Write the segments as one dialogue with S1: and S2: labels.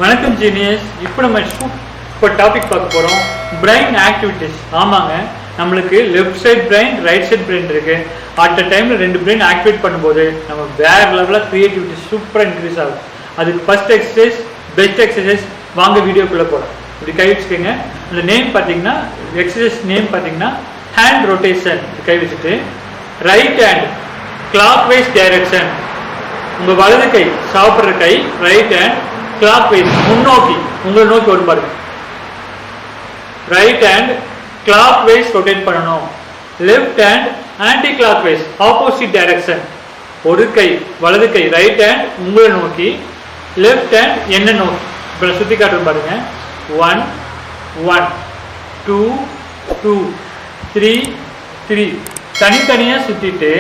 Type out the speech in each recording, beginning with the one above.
S1: வணக்கம் ஜீனியஸ். இப்போ நம்ம சூப்பர் டாபிக் பார்க்க போகிறோம், பிரெயின் ஆக்டிவிட்டிஸ். ஆமாங்க, நம்மளுக்கு left side brain, right side brain இருக்கு. அட் அ டைமில் ரெண்டு பிரெயின் ஆக்டிவேட் பண்ணும்போது நம்ம வேற லெவலில் க்ரியேட்டிவிட்டி சூப்பராக இன்க்ரீஸ் ஆகும். அதுக்கு ஃபர்ஸ்ட் எக்ஸசைஸ், பெஸ்ட் எக்ஸசைஸ். வாங்க வீடியோக்குள்ளே போகிறோம். இப்படி கை வச்சுக்கோங்க. இந்த நேம் பார்த்தீங்கன்னா, எக்ஸசைஸ் நேம் பார்த்தீங்கன்னா ஹேண்ட் ரொட்டேஷன். கை வச்சுட்டு right hand clockwise direction. உங்கள் வலது கை சாப்பிட்ற கை, ரைட் ஹேண்ட் கிளாக் வைஸ் முன்னோக்கி உங்களை நோக்கி ஒரு பாருங்க. Right hand clockwise rotate பண்ணணும். Left hand anticlockwise opposite direction. ஒரு கை வலது கை ரைட் ஹேண்ட் உங்களை நோக்கி, லெஃப்ட் ஹேண்ட் என்ன நோக்கி. இப்போ சுற்றி காட்டுற பாருங்க. 1 1 2 2 3 3 தனித்தனியாக சுற்றிட்டு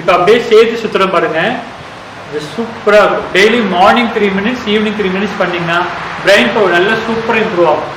S1: இப்போ அப்படியே சேர்த்து சுற்றுறோம் பாருங்க. இது சூப்பராக இருக்கும். Daily morning 3 minutes, evening 3 minutes பண்ணிங்கன்னா பிரெயின் பவர் நல்லா சூப்பராக இம்ப்ரூவ் ஆகும்.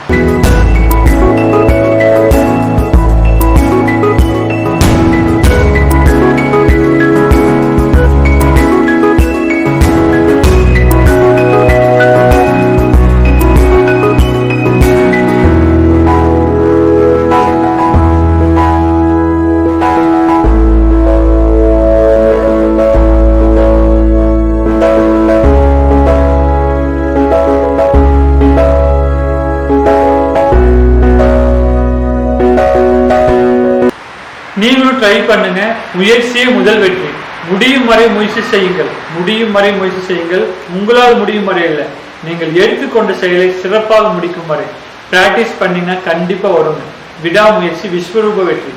S1: நீங்களும் ட்ரை பண்ணுங்க. முயற்சியே முதல் வெற்றி. முடியும் வரை முயற்சி செய்யுங்கள். முடியும் வரை முயற்சி செய்யுங்கள். உங்களால் முடியும் வரை இல்லை, நீங்கள் எடுத்துக்கொண்ட செயலை சிறப்பாக முடிக்கும் வரை பிராக்டிஸ் பண்ணிங்கன்னா கண்டிப்பா வருங்க. விடாமுயற்சி விஸ்வரூப வெற்றி.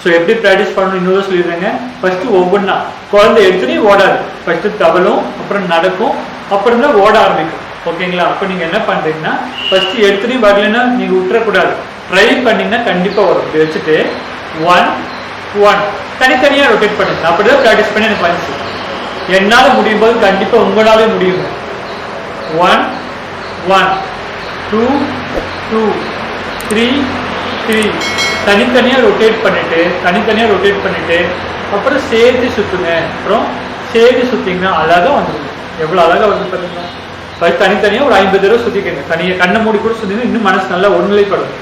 S1: ஸோ எப்படி ப்ராக்டிஸ் பண்ணணும் இன்னொரு சொல்லிடுறேங்க. ஃபர்ஸ்ட் ஒவ்வொன்றா குழந்தை எடுத்துனே ஓடாது. ஃபர்ஸ்ட் தவளும், அப்புறம் நடக்கும், அப்புறம் தான் ஓட ஆரம்பிக்கும். ஓகேங்களா? அப்போ நீங்க என்ன பண்றீங்கன்னா, ஃபர்ஸ்ட் எடுத்துனே வரலன்னா நீங்க விட்டுறக்கூடாது. ட்ரை பண்ணீங்கன்னா கண்டிப்பா வரும். இப்படி வச்சுட்டு 1 1 தனித்தனியாக ரொட்டேட் பண்ணுங்க. அப்படிதான் ப்ராக்டிஸ் பண்ணி எனக்கு வந்துச்சு. என்னால் முடியும் போது கண்டிப்பாக உங்களாலே முடியுங்க. 1 1 2 2 3 3 தனித்தனியாக ரொட்டேட் பண்ணிட்டு அப்புறம் சேர்த்து சுற்றுங்க. அப்புறம் சேர்த்து சுற்றிங்கன்னா அழகாக வந்துடுங்க. எவ்வளோ அழகாக வந்து பார்த்தீங்கன்னா, ஃபர்ஸ்ட் தனித்தனியாக ஒரு 50 தடவை சுற்றிக்கங்க. தனியாக கண்ணை மூடி கூட சுற்றிங்கன்னா இன்னும் மனசு நல்லா ஒருநிலைப்படும்.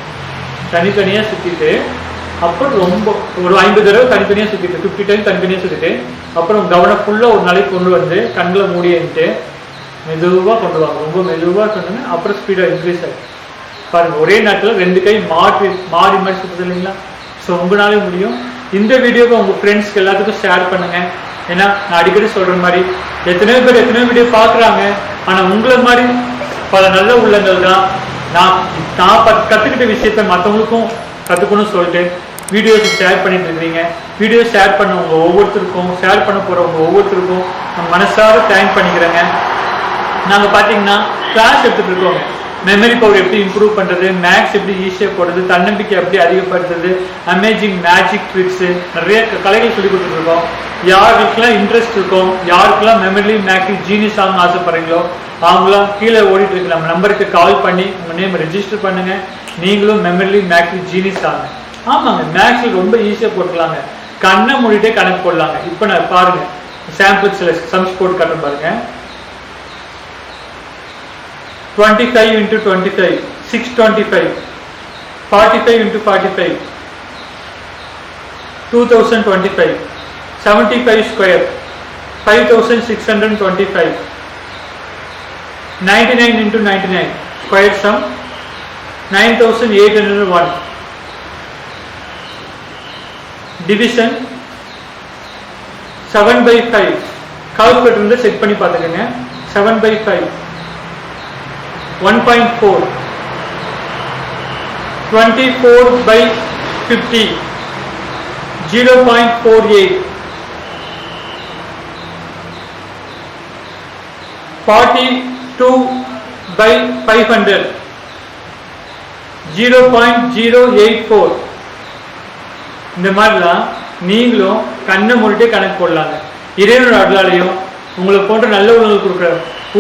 S1: தனித்தனியாக சுற்றிட்டு அப்புறம் ரொம்ப ஒரு 50 தடவை தனித்தனியாக சுற்றிட்டு 50 டைம் தனித்தனியாக சுற்றிட்டு அப்புறம் கவனம் ஃபுல்லாக ஒரு நாளைக்கு கொண்டு வந்து கண்களை மூடிட்டு மெதுவாக கொண்டு வாங்க. ரொம்ப மெதுவாக சொன்னீங்க. அப்புறம் ஸ்பீடாக இன்க்ரீஸ் ஆகும் பாருங்க. ஒரே நேரத்தில் ரெண்டு கை மாறி மாறி சுற்றுது இல்லைங்களா? ஸோ உங்களாலே முடியும். இந்த வீடியோவை உங்கள் ஃப்ரெண்ட்ஸ்க்கு எல்லாத்துக்கும் ஷேர் பண்ணுங்க. ஏன்னா நான் அடிக்கடி சொல்கிற மாதிரி எத்தனையோ பேர் எத்தனையோ வீடியோ பார்க்குறாங்க. ஆனால் உங்களை மாதிரி பல நல்ல உள்ளங்கள் தான் நான் கற்றுக்கிட்ட விஷயத்த மற்றவங்களுக்கும் கற்றுக்கணும்னு சொல்லிட்டு வீடியோஸ் ஷேர் பண்ணிட்டு இருக்கிறீங்க. வீடியோ ஷேர் பண்ண உங்க ஒவ்வொருத்தருக்கும், ஷேர் பண்ண போறவங்க ஒவ்வொருத்தருக்கும் நான் மனசார தேங்க் பண்ணிக்கிறேங்க. நாங்கள் பார்த்தீங்கன்னா கிளாஸ் எடுத்துட்டு இருக்கோங்க. மெமரி பவர் எப்படி இம்ப்ரூவ் பண்ணுறது, மேக்ஸ் எப்படி ஈஸியாக போடுறது, தன்னம்பிக்கை எப்படி அதிகப்படுத்துறது, அமேசிங் மேஜிக் ட்ரிக்ஸு, நிறைய கலைகள் சொல்லி கொடுத்துருக்கோம். யாருக்கெல்லாம் இன்ட்ரெஸ்ட் இருக்கும், யாருக்கெல்லாம் மெமரி மேக்ஸ் ஜீனியஸ் ஆகணும்னு ஆசைப்படுறீங்களோ அவங்களாம் கீழே ஓடிட்டு இருக்கு நம்ம நம்பருக்கு கால் பண்ணி உங்கள் நேம் ரெஜிஸ்டர் பண்ணுங்க. நீங்களும் மெமரி மேக்ஸ் ஜீனியஸ் ஆகுங்க. ஆமாங்க, மேக்ஸில் ரொம்ப ஈஸியாக போட்டுக்கலாங்க. கண்ணை மூடிட்டே கணக்கு போடலாங்க. இப்போ நான் பாருங்க, சாம்பிள் சில சம்ஸ் போட்டு கட்ட பாருங்க. 25 into 25 625, 45 into 45 2025, 75 square 5625, 99 into 99 square sum 9801, division 7/5. Calculator check பண்ணி பார்த்துக்கங்க. 7/5 1.4, 24/50 0.48, 42/500 0.084. இந்த மாதிரிலாம் நீங்களும் கண்ணை மூடிட்டே கணக்கு போடலாங்க. இறைவனோட அருளாலையும் உங்களை போன்ற நல்ல உணவு கொடுக்குற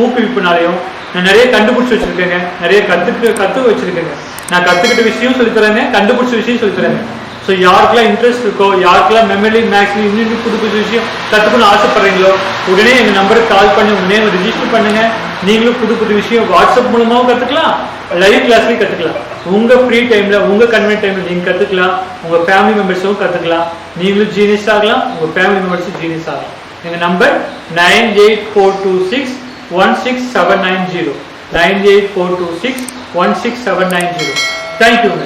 S1: ஊக்குவிப்புனாலையும் நான் நிறைய கண்டுபிடிச்சி வச்சிருக்கேங்க. நிறைய கற்றுக்க வச்சிருக்கேங்க. நான் கற்றுக்கிட்ட விஷயம் சொல்லித்தரேங்க, கண்டுபிடிச்ச விஷயம் சொல்லித்தரேங்க. ஸோ யாருக்கெல்லாம் இன்ட்ரெஸ்ட் இருக்கோ, யாருக்கெல்லாம் மெமரி மேக்ஸ்ல இன்னும் புது புது விஷயம் கற்றுக்கணும்னு ஆசைப்படுறீங்களோ உடனே எங்கள் நம்பருக்கு கால் பண்ணி உங்கள் நேம் ரெஜிஸ்டர் பண்ணுங்க. நீங்களும் புது புது விஷயம் வாட்ஸ்அப் மூலமாகவும் கற்றுக்கலாம், லைவ் கிளாஸ்லையும் கற்றுக்கலாம். உங்கள் ஃப்ரீ டைமில் உங்கள் கன்வீனியன்ட் டைமில் நீங்கள் கற்றுக்கலாம். உங்கள் ஃபேமிலி மெம்பர்ஸும் கற்றுக்கலாம். நீங்களும் ஜீனியஸ் ஆகலாம், உங்கள் ஃபேமிலி மெம்பர்ஸும் ஜீனியஸ் ஆகலாம். எங்கள் நம்பர் 9842616790 9842616790. தேங்க்யூங்க.